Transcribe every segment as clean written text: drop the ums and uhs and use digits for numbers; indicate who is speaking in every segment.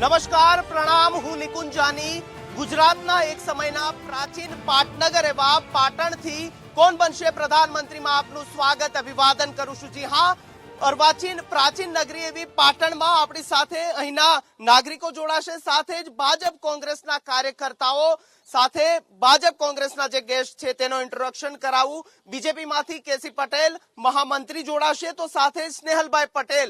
Speaker 1: નમસ્કાર, પ્રણામ. હું નિકુંજ જાની. ગુજરાતના એક સમયના પ્રાચીન પાટનગર એવા પાટણથી કોણ બનશે પ્રધાનમંત્રીમાં આપનું સ્વાગત, અભિવાદન કરું છું. જી હા, પ્રાચીન નગરી એવી પાટણમાં આપણી સાથે અહીંના નાગરિકો જોડાશે, સાથે જ ભાજપ કોંગ્રેસના કાર્યકર્તાઓ સાથે ભાજપ કોંગ્રેસના જે ગેસ્ટ છે તેનો ઇન્ટ્રોડક્શન કરાવું. બીજેપીમાંથી કેસી પટેલ મહામંત્રી જોડાશે, તો સાથે જ સ્નેહલભાઈ પટેલ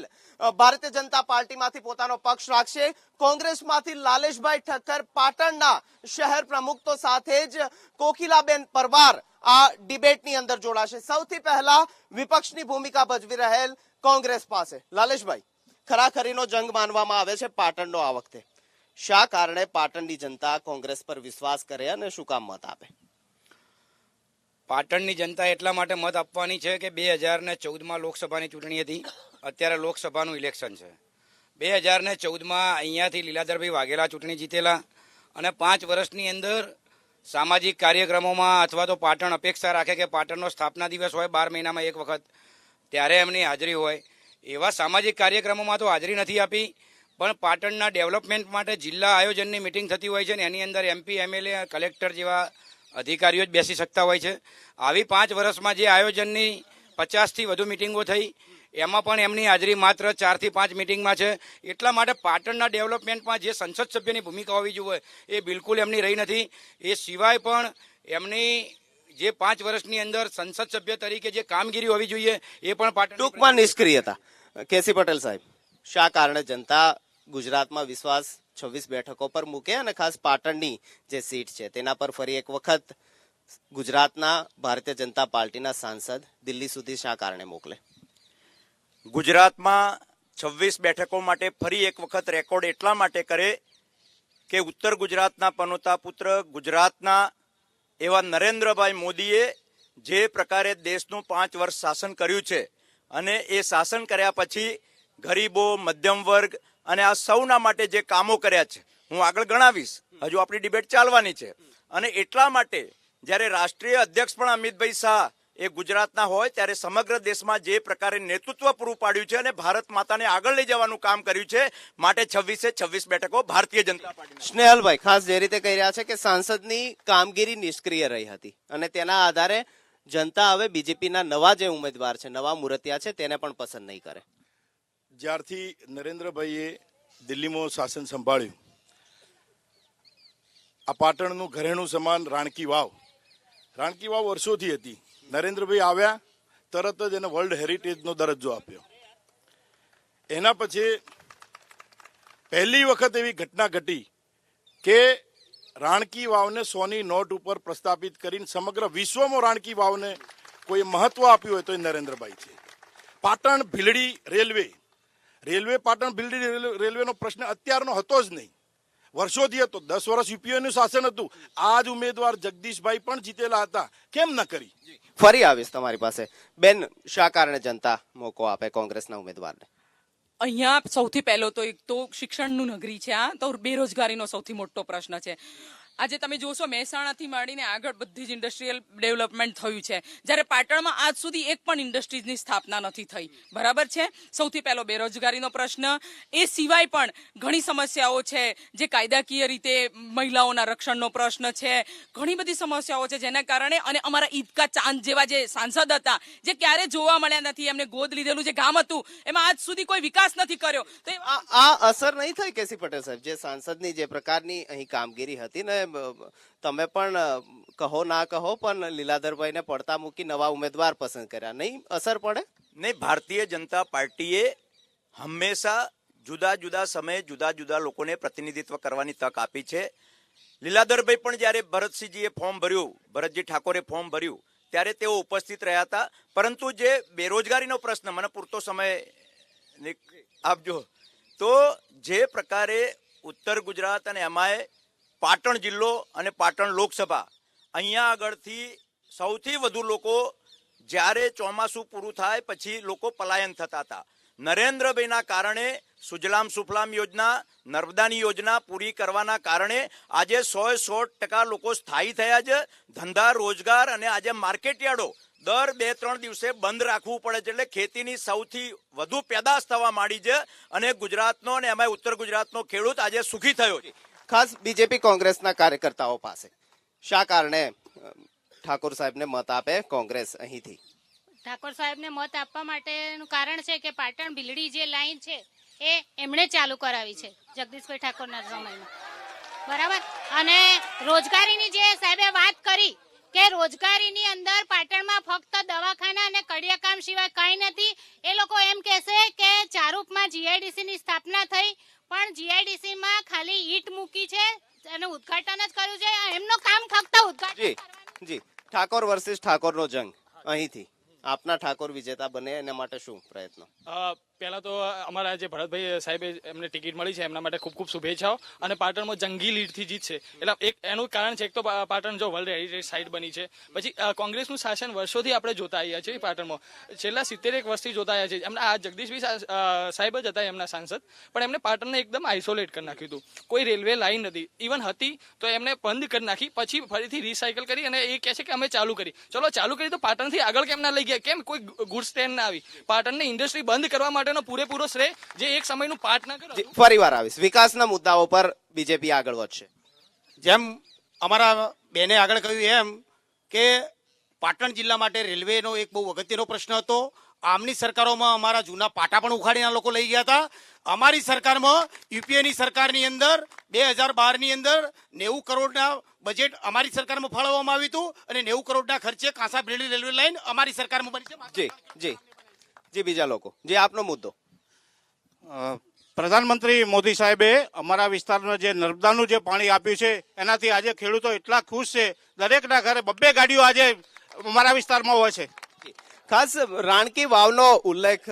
Speaker 1: ભારતીય જનતા પાર્ટીમાંથી પોતાનો પક્ષ રાખશે. કોંગ્રેસમાંથી લાલેશભાઈ ઠક્કર પાટણના શહેર પ્રમુખ, તો સાથે જ કોકિલાબેન પરમાર આ ડિબેટની અંદર જોડાશે. સૌથી પહેલા વિપક્ષની ભૂમિકા ભજવી રહેલ કોંગ્રેસ પાસે લાલેશભાઈ, ખરાખરીનો જંગ માનવામાં આવે છે પાટણનો આ વખતે. શા કારણે પાટણની જનતા કોંગ્રેસ પર વિશ્વાસ કરે અને શું કામ મત આપે?
Speaker 2: પાટણની જનતા એટલા માટે મત આપવાની છે કે 2014માં લોકસભાની ચૂંટણી હતી, અત્યારે લોકસભાનું ઇલેક્શન છે. 2014માં અહીંયાથી લીલાધરભાઈ વાઘેલા ચૂંટણી જીતેલા અને 5 વર્ષની અંદર સામાજિક કાર્યક્રમોમાં અથવા તો પાટણ અપેક્ષા રાખે કે પાટણનો સ્થાપના દિવસ હોય 12 મહિનામાં એક વખત, ત્યારે એમની હાજરી હોય. એવા સામાજિક કાર્યક્રમોમાં તો હાજરી નથી આપી, પણ પાટણના ડેવલપમેન્ટ માટે જિલ્લા આયોજનની મિટિંગ થતી હોય છે ને એની અંદર MP, MLA, કલેક્ટર જેવા અધિકારીઓ જ બેસી શકતા હોય છે. આવી 5 વર્ષમાં જે આયોજનની 50થી વધુ મિટિંગો થઈ, એમાં પણ એમની હાજરી માત્ર 4 થી 5 મિટિંગમાં છે. એટલા માટે પાટણના ડેવલપમેન્ટમાં જે સંસદ સભ્યની ભૂમિકા હોવી જોઈએ એ બિલકુલ એમની રહી નથી. એ સિવાય પણ એમની જે 5 વર્ષની અંદર સંસદ સભ્ય તરીકે જે કામગીરી હોવી જોઈએ એ પણ પાટણ
Speaker 1: ટૂંકમાં નિષ્ક્રિયતા. કેસી પટેલ સાહેબ, શા કારણે જનતા ગુજરાતમાં વિશ્વાસ 26 બેઠકો પર મૂકે અને ખાસ પાટણની જે સીટ છે તેના પર ફરી એક વખત ગુજરાતના ભારતીય જનતા પાર્ટીના સાંસદ દિલ્હી સુધી શા કારણે મોકલે?
Speaker 3: ગુજરાતમાં 26 બેઠકો માટે ફરી એક વખત રેકોર્ડ એટલા માટે કરે કે ઉત્તર ગુજરાતના પનોતા પુત્ર ગુજરાતના એવા નરેન્દ્રભાઈ મોદીએ જે પ્રકારે દેશનું 5 વર્ષ શાસન કર્યું છે અને એ શાસન કર્યા પછી ગરીબો, મધ્યમ વર્ગ અને આ સૌના માટે જે કામો કર્યા છે હું આગળ ગણાવીશ, હજુ આપણી ડિબેટ ચાલવાની છે. અને એટલા માટે જ્યારે રાષ્ટ્રીય અધ્યક્ષ પણ અમિતભાઈ શાહ એ ગુજરાતના હોય ત્યારે સમગ્ર દેશમાં જે પ્રકારે નેતૃત્વ પૂરું પાડ્યું છે અને ભારત માતાને આગળ લઈ જવાનું કામ કર્યું છે, માટે 26 બેઠકો ભારતીય જનતા પાર્ટી.
Speaker 1: સ્નેહલભાઈ, ખાસ જે રીતે કહી રહ્યા છે કે સાંસદની કામગીરી નિષ્ક્રિય રહી હતી અને તેના આધારે જનતા હવે બીજેપીના નવા જે ઉમેદવાર છે, નવા મુરતિયા છે, તેને પણ પસંદ નહીં કરે.
Speaker 4: જ્યારથી નરેન્દ્રભાઈએ દિલ્હીમાં શાસન સંભાળ્યું, આ પાટણનું ઘરેણું સમાન રાણકી વાવ વર્ષોથી હતી. નરેન્દ્રભાઈ આવ્યા તરત જ એને વર્લ્ડ હેરિટેજનો દરજ્જો આપ્યો. એના પછી પહેલી વખત એવી ઘટના ઘટી કે રાણકી વાવને 100ની નોટ ઉપર પ્રસ્થાપિત કરીને સમગ્ર વિશ્વમાં રાણકી વાવને કોઈ મહત્વ આપ્યું હોય તો એ નરેન્દ્રભાઈ છે. પાટણ ભીલડી રેલવે પાટણ ભીલડી રેલવેનો પ્રશ્ન અત્યારનો હતો જ નહીં, વર્ષોથી હતો. 10 વર્ષ યુપીએનું શાસન હતું. આ જ ઉમેદવાર જગદીશભાઈ પણ જીતેલા હતા, કેમ ન કરી?
Speaker 1: ફરી આવીશ તમારી પાસે. બેન, શા કારણે જનતા મોકો આપે કોંગ્રેસના ઉમેદવારને?
Speaker 5: અહીંયા સૌથી પહેલો તો એક તો શિક્ષણનું નગરી છે, આ તો બેરોજગારીનો સૌથી મોટો પ્રશ્ન છે. આજે તમે જોશો મહેસાણાથી માંડીને આગળ બધી જ ઇન્ડસ્ટ્રીયલ ડેવલપમેન્ટ થયું છે, જ્યારે પાટણમાં આજ સુધી એક પણ ઇન્ડસ્ટ્રીઝની સ્થાપના નથી થઈ. બરાબર છે. સૌથી પહેલો બેરોજગારીનો પ્રશ્ન. એ સિવાય પણ ઘણી સમસ્યાઓ છે, જે કાયદાકીય રીતે મહિલાઓના રક્ષણનો પ્રશ્ન છે, ઘણી બધી સમસ્યાઓ છે જેના કારણે. અને અમારા ઈદકા ચાંદ જેવા જે સાંસદ હતા, જે ક્યારે જોવા મળ્યા નથી, એમને ગોદ લીધેલું જે ગામ હતું એમાં આજ સુધી કોઈ વિકાસ નથી કર્યો. તો
Speaker 1: આ અસર નહીં થઈ કેસી પટેલ સાહેબ, જે સાંસદની જે પ્રકારની અહીં કામગીરી હતી ને, તમે પણ કહો ના કહો પણ લીલાધરભાઈને પડતા મૂકી નવા ઉમેદવાર પસંદ કર્યા, નહીં અસર પડે?
Speaker 3: નહીં, ભારતીય જનતા પાર્ટીએ હંમેશા જુદા જુદા સમયે જુદા જુદા લોકોને પ્રતિનિધિત્વ કરવાની તક આપી છે. લીલાધરભાઈ પણ જ્યારે ભરતસિંહજીએ ફોર્મ ભર્યું, ભરતજી ઠાકોરે ફોર્મ ભર્યું, ત્યારે તેઓ ઉપસ્થિત રહ્યા હતા. પરંતુ જે બેરોજગારીનો પ્રશ્ન, મને પૂરતો સમય આપજો, તો જે પ્રકારે ઉત્તર ગુજરાત અને એમાંય પાટણ જિલ્લો અને પાટણ લોકસભા, અહીંયા આગળથી સૌથી વધુ લોકો જ્યારે ચોમાસું પૂરું થાય પછી લોકો પલાયન થતા હતા. નરેન્દ્રભાઈના કારણે સુજલામ સુફલામ યોજના, નર્મદાની યોજના પૂરી કરવાના કારણે આજે 100% લોકો સ્થાયી થયા છે. ધંધા રોજગાર અને આજે માર્કેટયાર્ડો દર 2-3 દિવસે બંધ રાખવું પડે છે. એટલે ખેતીની સૌથી વધુ પેદાશ થવા માંડી છે અને ગુજરાતનો અને એમાં ઉત્તર ગુજરાતનો ખેડૂત આજે સુખી થયો છે.
Speaker 1: ખાસ બીજેપી કોંગ્રેસના કાર્યકર્તાઓ પાસે શા કારણે ઠાકોર સાહેબને મત આપે કોંગ્રેસ અહીંથી?
Speaker 6: ઠાકોર સાહેબને મત આપવા માટેનું કારણ છે કે પાટણ ભીલડી જે લાઈન છે એ એમણે ચાલુ કરાવી છે જગદીશભાઈ ઠાકોરના સમયમાં, બરાબર. અને રોજગારીની જે સાહેબે વાત કરી કે રોજગારીની અંદર પાટણમાં ફક્ત દવાખાના અને કડિયાકામ સિવાય કંઈ નથી. એ લોકો એમ કહેશે કે ચારૂપમાં જીઆઈડીસી ની સ્થાપના થઈ, પણ જીઆઈડીસી માં ખાલી ઈટ મૂકી છે અને ઉદ્ઘાટન જ કર્યું છે. એમનું કામ ફક્ત ઉદ્ઘાટન
Speaker 1: જી
Speaker 6: કરવાનું.
Speaker 1: જી ઠાકોર વર્સિસ ઠાકોરનો જંગ અહીંથી આપના ઠાકોર વિજેતા બને એના માટે શું પ્રયત્નો?
Speaker 7: પહેલા તો અમારા જે ભરતભાઈ સાહેબે એમને ટિકિટ મળી છે એમના માટે ખૂબ ખૂબ શુભેચ્છાઓ. અને પાટણમાં જંગી લીડથી જીતશે એટલે એક એનું કારણ છે એક તો પાટણ જો વર્લ્ડ હેરિટેજ સાઇટ બની છે. પછી કોંગ્રેસનું શાસન વર્ષોથી આપણે જોતા આવ્યા છીએ પાટણમાં, છેલ્લા 70 વર્ષથી જોતા આવ્યા છે. એમના આ જગદીશભાઈ સાહેબ જ હતા એમના સાંસદ, પણ એમને પાટણને એકદમ આઇસોલેટ કરી નાખ્યું હતું. કોઈ રેલવે લાઇન નથી, ઇવન હતી તો એમને બંધ કરી નાખી, પછી ફરીથી રિસાયકલ કરી અને એ કહે છે કે અમે ચાલુ કરી. ચલો ચાલુ કરી તો પાટણથી આગળ કેમ ના લઈ ગયા? કેમ કોઈ ગુડ્સ ટ્રેન ના આવી? પાટણની ઇન્ડસ્ટ્રી બંધ કરવા માટે પૂરેપૂરો શ્રેય જે એક સમયનું પાર્ટ ના કર્યો.
Speaker 1: ફરી વાર આવીશ. વિકાસના મુદ્દાઓ પર બીજેપી આગળ વધશે.
Speaker 8: જેમ અમારા બેને આગળ કહ્યું એમ કે પાટણ જિલ્લા માટે રેલવેનો એક બહુ અગત્યનો પ્રશ્ન હતો. આમની સરકારોમાં અમારા જૂના પાટા પણ ઉખાડીને લોકો લઈ ગયા હતા. અમારી સરકારમાં યુપીએની સરકારની અંદર 2012ની અંદર 90 કરોડના બજેટ અમારી સરકારમાં ફાળવવામાં આવ્યું હતું અને 90 કરોડના ખર્ચે કાંસા ભીલડી રેલવે લાઇન અમારી સરકારમાં બની છે.
Speaker 1: જી જી જી બીજા લોકો જે આપનો મુદ્દો.
Speaker 9: પ્રધાનમંત્રી મોદી સાહેબે અમારા વિસ્તારમાં જે નર્મદાનું જે પાણી આપ્યું છે એનાથી આજે ખેડૂતો એટલા ખુશ છે. દરેકના ઘરે 2 ગાડીઓ આજે અમારા વિસ્તારમાં હોય છે.
Speaker 1: ખાસ રાણકી વાવનો ઉલ્લેખ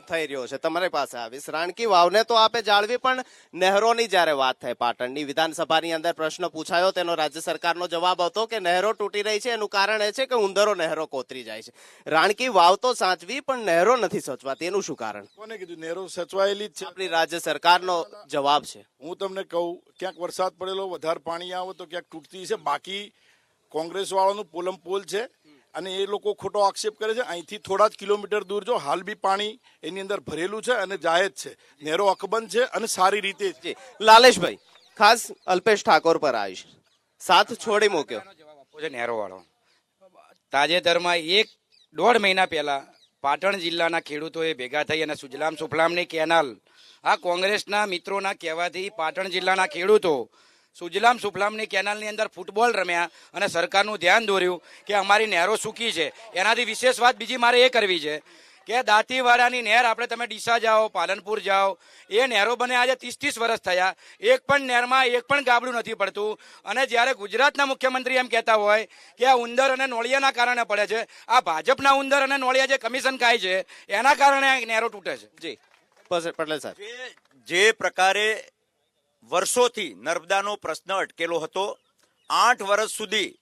Speaker 1: થઈ રહ્યો છે, તમારી પાસે આવીશ. રાણકી વાવને તો આપે જાળવી, પણ નહેરોની જ્યારે વાત થાય પાટણની વિધાનસભાની અંદર પ્રશ્ન પૂછાયો, તેનો રાજ્ય સરકારનો જવાબ હતો કે નહેરો તૂટી રહી છે એનું કારણ એ છે કે ઉંદરો નહેરો કોતરી જાય છે. રાણકી વાવ તો સાચવી પણ નહેરો નથી સચવાતી, એનું શું કારણ?
Speaker 4: કોને કીધું? નહેરો સચવાયેલી જ છે.
Speaker 1: આપણી રાજ્ય સરકારનો જવાબ છે.
Speaker 4: હું તમને કહું, ક્યાંક વરસાદ પડેલો વધારે પાણી આવે તો ક્યાંક તૂટતી છે. બાકી કોંગ્રેસ વાળાનું પોલમ પોલ છે અને એ લોકો ખોટો આક્ષેપ કરે છે. અહીંથી થોડા જ કિલોમીટર દૂર જો હાલ બી પાણી એની અંદર ભરેલું છે અને જાહેર છે. નહેરો અકબંધ છે અને સારી રીતે
Speaker 1: જી લાલેશભાઈ, ખાસ અલ્પેશ ઠાકોર પર આવીશ. સાથ છોડી મૂક્યો
Speaker 2: જવાબ આપવો છે નહેરો વાળો. તાજેતરમાં 1-1.5 મહિના પહેલા પાટણ જિલ્લાના ખેડૂતોએ ભેગા થઈ અને સુજલામ સુફલામની કેનાલ, આ કોંગ્રેસના મિત્રોના કહેવાથી પાટણ જિલ્લાના ખેડૂતો સુજલામ સુફલામની કેનાલની અંદર ફૂટબોલ રમ્યા અને સરકારનું ધ્યાન દોર્યું કે અમારી નહેરો સૂકી છે. એનાથી વિશેષ વાત બીજી મારે એ કરવી છે કે દાંતીવાડાની નહેર, આપણે તમે ડીસા જાઓ, પાલનપુર જાઓ, એ નહેરો બને આજે 30-30 વર્ષ થયા, એક પણ નહેરમાં એક પણ ગાબડું નથી પડતું. અને જ્યારે ગુજરાતના મુખ્યમંત્રી એમ કહેતા હોય કે આ ઉંદર અને નોળિયાના કારણે પડે છે, આ ભાજપના ઉંદર અને નોળિયા જે કમિશન ખાય છે એના કારણે આ નહેરો તૂટે છે.
Speaker 1: જી પટેલ સાહેબ,
Speaker 3: જે પ્રકારે વર્ષોથી નર્મદાનો પ્રશ્ન અટકેલો હતો, 8 વર્ષ સુધી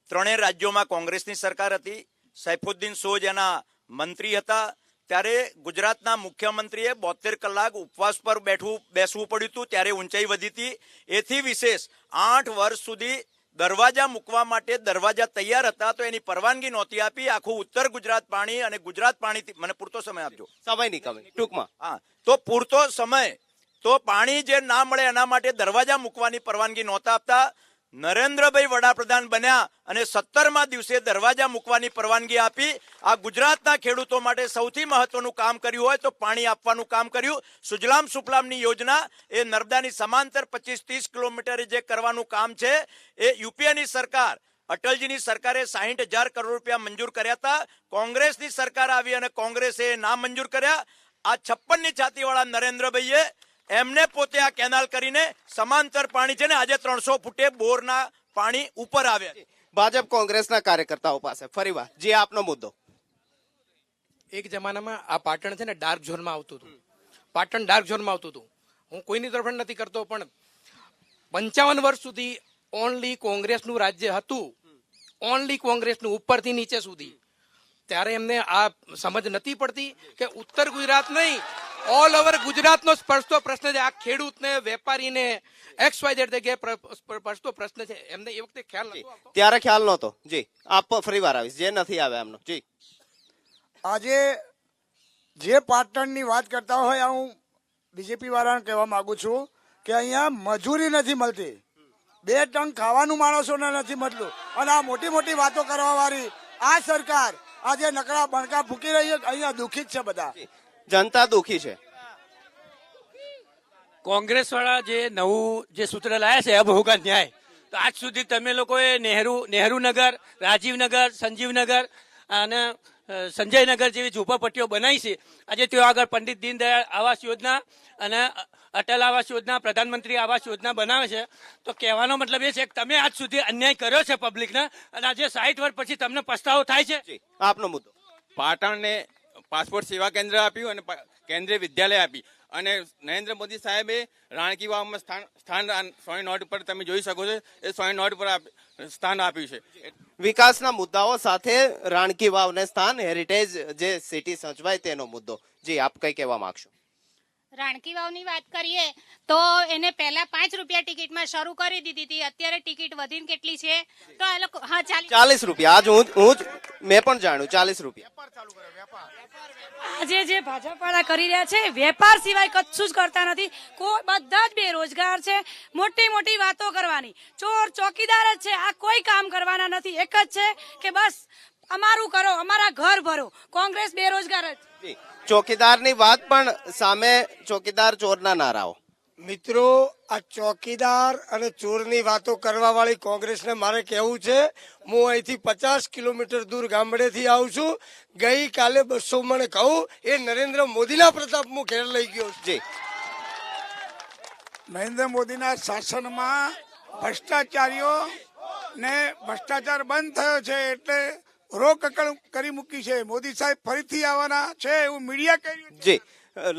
Speaker 3: 3 રાજ્યોમાં કોંગ્રેસની સરકાર હતી, સૈફુદ્દીન સોજ એના મંત્રી હતા, ત્યારે ગુજરાતના મુખ્યમંત્રીએ 72 કલાક ઉપવાસ પર બેસવું પડ્યું હતું, ત્યારે ઊંચાઈ વધી હતી. એથી વિશેષ 8 વર્ષ સુધી દરવાજા મૂકવા માટે દરવાજા તૈયાર હતા તો એની પરવાનગી નહોતી આપી. આખું ઉત્તર ગુજરાત પાણી અને ગુજરાત પાણીથી, મને પૂરતો સમય આપજો.
Speaker 1: સમયની કમી ટૂંકમાં.
Speaker 3: હા, તો પૂરતો સમય તો પાણી જે ના મળે એના માટે દરવાજા મૂકવાની પરવાનગી નહોતા આપતા. નરેન્દ્રભાઈ વડાપ્રધાન બન્યા અને 17મા દિવસે દરવાજા મૂકવાની પરવાનગી આપી. આ ગુજરાતના ખેડૂતો માટે સૌથી મહત્વનું કામ કર્યું હોય તો પાણી આપવાનું કામ કર્યું. સુજલામ સુફલામની યોજના એ નર્મદાની સમાંતર 25-30 કિલોમીટરે જે કરવાનું કામ છે એ યુપીએની સરકાર, અટલજીની સરકારે 60,000 કરોડ રૂપિયા મંજૂર કર્યા હતા. કોંગ્રેસની સરકાર આવી અને કોંગ્રેસે ના મંજૂર કર્યા. આ 56ની છાતીવાળા નરેન્દ્રભાઈએ એમને પોતે આ કેનાલ કરીને સમાંતર પાણી છે ને આજે 300 ફૂટે બોરના પાણી ઉપર આવ્યા.
Speaker 1: ભાજપ કોંગ્રેસના કાર્યકર્તાઓ પાસે ફરીવાર જે આપનો મુદ્દો.
Speaker 10: એક જમાનામાં આ પાટણ છે ને ડાર્ક ઝોનમાં આવતું હતું. પાટણ ડાર્ક ઝોનમાં આવતું હતું. હું કોઈની તરફેણ નથી કરતો, પણ 55 વર્ષ સુધી ઓનલી કોંગ્રેસનું રાજ્ય હતું. ઓનલી કોંગ્રેસનું, ઉપરથી નીચે સુધી. ત્યારે એમને આ સમજ નથી પડતી કે ઉત્તર ગુજરાત નહીં, ઓલ ઓવર ગુજરાતનો સ્પર્શતો પ્રશ્ન છે. આ ખેડૂતને, વેપારીને, XYZ જગ્યાએ સ્પર્શતો પ્રશ્ન છે. એમને એ વખતે ખ્યાલ નતો આવતો.
Speaker 1: ત્યારે ખ્યાલ નહોતો. જી, આપ ફરી વાર આવીશ, જે નથી આવ્યા એમનો. જી,
Speaker 11: આજે જે પાટણની વાત કરતા હોય, હું બીજેપી વાળાને કહેવા માંગુ છું કે અહીંયા મજૂરી નથી મળતી, 2 ટંક ખાવાનું માણસોને નથી મળતું, અને આ મોટી મોટી વાતો કરવા વાળી આ સરકાર આજે નકરા બણકા ફૂકી રહી છે. અહીંયા દુઃખી જ છે બધા,
Speaker 1: જનતા દુઃખી છે.
Speaker 12: કોંગ્રેસ વાળા જે નવું જે સૂત્ર લાયા છે અબ હોગા ન્યાય, તો આજ સુધી તમે લોકોએ નહેરુનગર, રાજીવનગર, સંજીવનગર અને સંજયનગર જેવી ઝૂંપડપટ્ટીઓ બનાવી છે. આજે તેઓ આગળ પંડિત દીનદયાળ આવાસ યોજના અને અટલ આવાસ યોજના, પ્રધાનમંત્રી આવાસ યોજના બનાવે છે. તો કહેવાનો મતલબ એ છે કે તમે આજ સુધી અન્યાય કર્યો છે પબ્લિકને, અને આજે 60 વર્ષ પછી તમને પસ્તાવો થાય છે.
Speaker 1: આપનો મુદ્દો.
Speaker 13: પાટણને પાસપોર્ટ સેવા કેન્દ્ર આપ્યું અને કેન્દ્રીય વિદ્યાલય આપી, અને નરેન્દ્ર મોદી સાહેબે રાણકી વાવમાં સ્થાન 100 નોટ ઉપર તમે જોઈ શકો છો, એ 100 નોટ ઉપર સ્થાન આપ્યું છે.
Speaker 1: વિકાસના મુદ્દાઓ સાથે રાણકી વાવને સ્થાન, હેરિટેજ જે સિટી સચવાય તેનો મુદ્દો. જી, આપ કઈ કહેવા માંગશો?
Speaker 6: રાણકી વાવની વાત કરીએ તો એને પહેલા 5 રૂપિયા ટિકિટમાં શરૂ કરી દીધી હતી. અત્યારે ટિકિટ વધીને કેટલી છે? તો આ લોકો
Speaker 1: 40 રૂપિયા. આજ હું મેં પણ જાણ્યું 40 રૂપિયા.
Speaker 14: આજે જે ભાજપ વાળા કરી રહ્યા છે વેપાર સિવાય કશું જ કરતા નથી. કોઈ બધા જ બેરોજગાર છે, મોટી મોટી વાતો કરવાની, ચોર ચોકીદાર જ છે, આ કોઈ કામ કરવાના નથી. એક જ છે કે બસ અમારું કરો, અમારા ઘર ભરો. કોંગ્રેસ બેરોજગાર જ.
Speaker 1: ચોકીદારની વાત, પણ સામે ચોકીદાર ચોરના નારાઓ.
Speaker 11: મિત્રો, આ ચોકીદાર અને ચોરની વાતો કરવા વાળી કોંગ્રેસને મારે કહેવું છે, હું અહીંથી 50 કિલોમીટર દૂર ગામડેથી આવું છું. ગઈકાલે 200 મને કહું એ નરેન્દ્ર મોદીના પ્રતાપ હું ઘેર લઈ ગયો છું. નરેન્દ્ર મોદીના શાસનમાં ભ્રષ્ટાચારીઓ ને ભ્રષ્ટાચાર બંધ થયો છે, એટલે રોકકળ કરી મૂકી છે. મોદી સાહેબ ફરીથી આવવાના છે એવું મીડિયા કહ્યું.
Speaker 1: જી,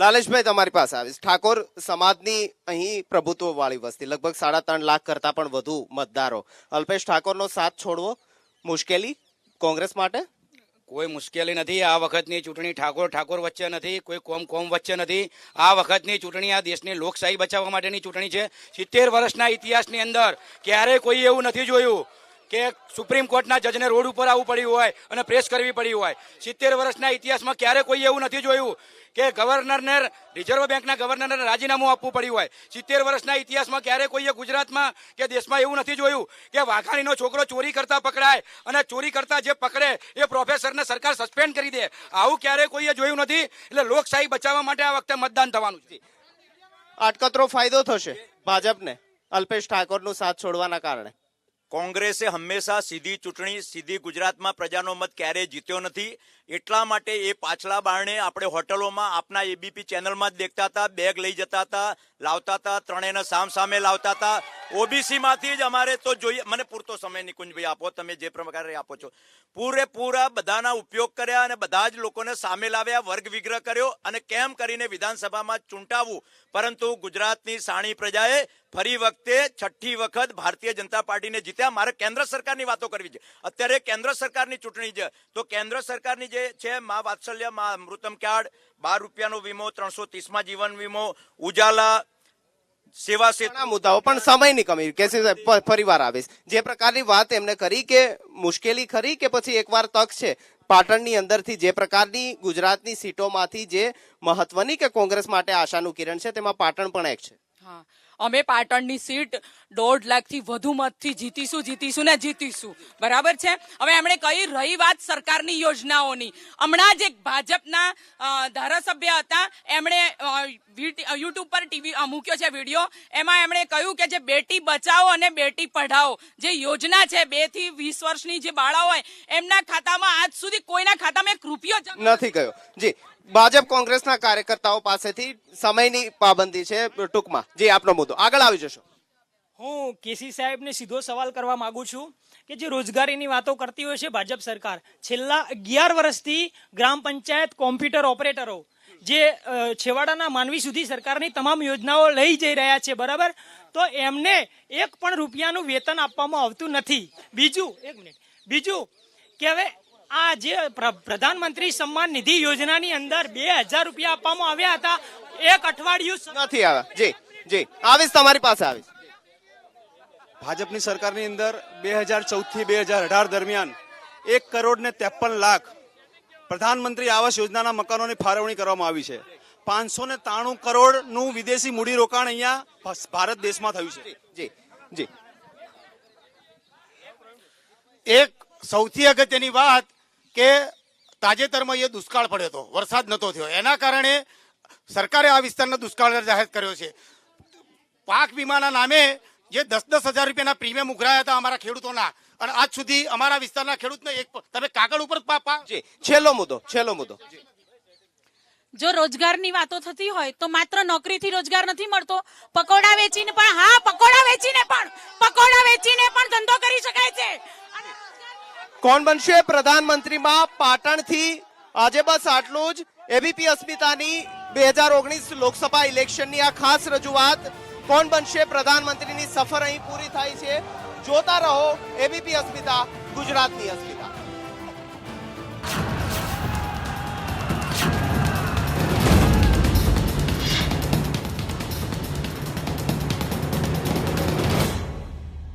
Speaker 1: લાલેશભાઈ તમારી પાસે આવીશ. ઠાકોર સમાજની અહીં પ્રભુત્વ વાળી વસ્તી, લગભગ 3.5 લાખ કરતા પણ વધુ મતદારો. અલ્પેશ ઠાકોરનો સાથ છોડવો મુશ્કેલી કોંગ્રેસ માટે?
Speaker 2: કોઈ મુશ્કેલી નથી. આ વખતની ચૂંટણી ઠાકોર વચ્ચે નથી, કોઈ કોમ વચ્ચે નથી. આ વખતની ચૂંટણી આ દેશની લોકશાહી બચાવવા માટેની ચૂંટણી છે. 70 વર્ષના ઇતિહાસની અંદર ક્યારે કોઈ એવું નથી જોયું કે સુપ્રીમ કોર્ટના જજને રોડ ઉપર આવવું પડ્યું હોય અને પ્રેસ કરવી પડી હોય. 70 વર્ષના ઇતિહાસમાં ક્યારે કોઈ એવું નથી જોયું કે ગવર્નરને, રિઝર્વ બેંકના ગવર્નરને રાજીનામું આપવું પડ્યું હોય. 70 વર્ષના ઇતિહાસમાં ક્યારે કોઈએ ગુજરાતમાં કે દેશમાં એવું નથી જોયું કે વાઘાણીનો છોકરો ચોરી કરતા પકડાય અને ચોરી કરતા જે પકડે એ પ્રોફેસરને સરકાર સસ્પેન્ડ કરી દે. આવું ક્યારે કોઈએ જોયું નથી. એટલે લોકશાહી બચાવવા માટે આ વખતે મતદાન થવાનું છે.
Speaker 1: અટકતરો ફાયદો થશે ભાજપને અલ્પેશ ઠાકોરનો સાથ છોડવાના કારણે.
Speaker 3: કોંગ્રેસે હંમેશા સીધી ચૂંટણી, સીધી ગુજરાતમાં પ્રજાનો મત ક્યારેય જીત્યો નથી. એટલા માટે એ પાછલા બારણે આપણે હોટલોમાં આપના એબીપી ચેનલમાં જ દેખતા હતા, બેગ લઈ જતા હતા, લાવતા હતા, ત્રણેયને સામે લાવતા હતા. ઓબીસી માંથી જ અમારે તો જોઈએ. મને પૂરતો સમય નિકુંજભાઈ આપો, તમે જે પ્રકારે આપો છો. પૂરેપૂરા બધાના ઉપયોગ કર્યા અને બધા જ લોકોને સામે લાવ્યા, વર્ગ વિગ્રહ કર્યો અને કેમ કરીને વિધાનસભામાં ચૂંટાવવું. પરંતુ ગુજરાતની સાણી પ્રજાએ ફરી વખતે 6ઠ્ઠી વખત ભારતીય જનતા પાર્ટીને જીત્યા. મારે કેન્દ્ર સરકારની વાતો કરવી છે. અત્યારે કેન્દ્ર સરકારની ચૂંટણી છે, તો કેન્દ્ર સરકારની જે છે મા વાત્સલ્ય, મા અમૃતમ કાર્ડ, 12 રૂપિયાનો વીમો, 330માં જીવન વીમો, ઉજાલા, સેવા સેતુ
Speaker 1: મુદ્દાઓ. પણ સમયની કમી કે ફરીવાર આવીશ. જે પ્રકારની વાત એમને કરી કે મુશ્કેલી ખરી કે પછી એકવાર તક છે પાટણની અંદરથી, જે પ્રકારની ગુજરાતની સીટોમાંથી જે મહત્વની કે કોંગ્રેસ માટે આશાનું કિરણ છે તેમાં પાટણ પણ એક છે.
Speaker 5: હા, અમે પાટણની સીટ 1.5 લાખથી વધુ મતથી જીતીશું. બરાબર છે. હવે એમણે કહી રહી વાત સરકારની યોજનાઓની. હમણાં જ એક ભાજપના ધારાસભ્ય હતા, એમણે યુટ્યુબ પર મૂક્યો છે વિડીયો. એમાં એમણે કહ્યું કે જે બેટી બચાવો અને બેટી પઢાઓ જે યોજના છે, 2 થી 20 વર્ષની જે બાળા હોય એમના ખાતામાં આજ સુધી કોઈના ખાતામાં 1 રૂપિયો
Speaker 1: નથી ગયો. જી, ભાજપ કોંગ્રેસના કાર્યકર્તાઓ પાસેથી સમયની પાબંદી છે ટૂંકમાં. જી, આપનો મુદ્દો. આગળ આવી જશો.
Speaker 15: હું કેસી સાહેબને સીધો સવાલ કરવા માંગુ છું કે જે રોજગારીની વાતો કરતી હોય છે ભાજપ સરકાર, છેલ્લા 11 વર્ષથી ગ્રામ પંચાયત કોમ્પ્યુટર ઓપરેટરો જે છેવાડાના માનવી સુધી સરકારની તમામ યોજનાઓ લઈ જઈ રહ્યા છે, બરાબર, તો એમને 1 પણ રૂપિયાનું વેતન આપવામાં આવતું નથી. બીજું કે હવે આ જે પ્રધાનમંત્રી સન્માન નિધિ યોજનાની અંદર 2000 રૂપિયા આપવામાં આવ્યા હતા એક અઠવાડિયું
Speaker 1: નથી આવ્યા. જી જી આવીશ, તમારી પાસે આવીશ.
Speaker 16: ભાજપની સરકારની અંદર 2014 થી 2018 દરમિયાન 1,53,00,000 પ્રધાનમંત્રી આવાસ યોજનાના મકાનોની ફાળવણી કરવામાં આવી છે. 593 કરોડનું વિદેશી મૂડીરોકાણ અહીંયા ભારત દેશમાં થયું છે.
Speaker 1: જી જી
Speaker 8: એક સૌથી અગત્યની વાત કે તાજેતરમાં એ દુષ્કાળ પડ્યો હતો, વરસાદ નતો થયો, એના કારણે સરકારે આ વિસ્તારને દુષ્કાળ જાહેર કર્યો છે. પાક વીમાના નામે જે 10,000 રૂપિયાના પ્રીમિયમ ઉઘરાયા હતા અમારા ખેડૂતોના, અને આજ સુધી અમારા વિસ્તારના ખેડૂતને એક તમે કાગળ ઉપર
Speaker 1: છેલ્લો મુદ્દો
Speaker 14: જો રોજગારની વાતો થતી હોય તો માત્ર નોકરીથી રોજગાર નથી મળતો, પકોડા વેચીને પણ ધંધો કરી શકાય છે.
Speaker 1: કોણ બનશે પ્રધાનમંત્રીમાં પાટણથી? આજે બસ આટલું જ. એબીપી અસ્મિતાની 2019 લોકસભા ઇલેક્શનની આ ખાસ રજૂઆત. કોણ બનશે પ્રધાનમંત્રીની સફર અહીં પૂરી થાય છે. જોતા રહો એબીપી અસ્મિતા, ગુજરાતની અસ્મિતા.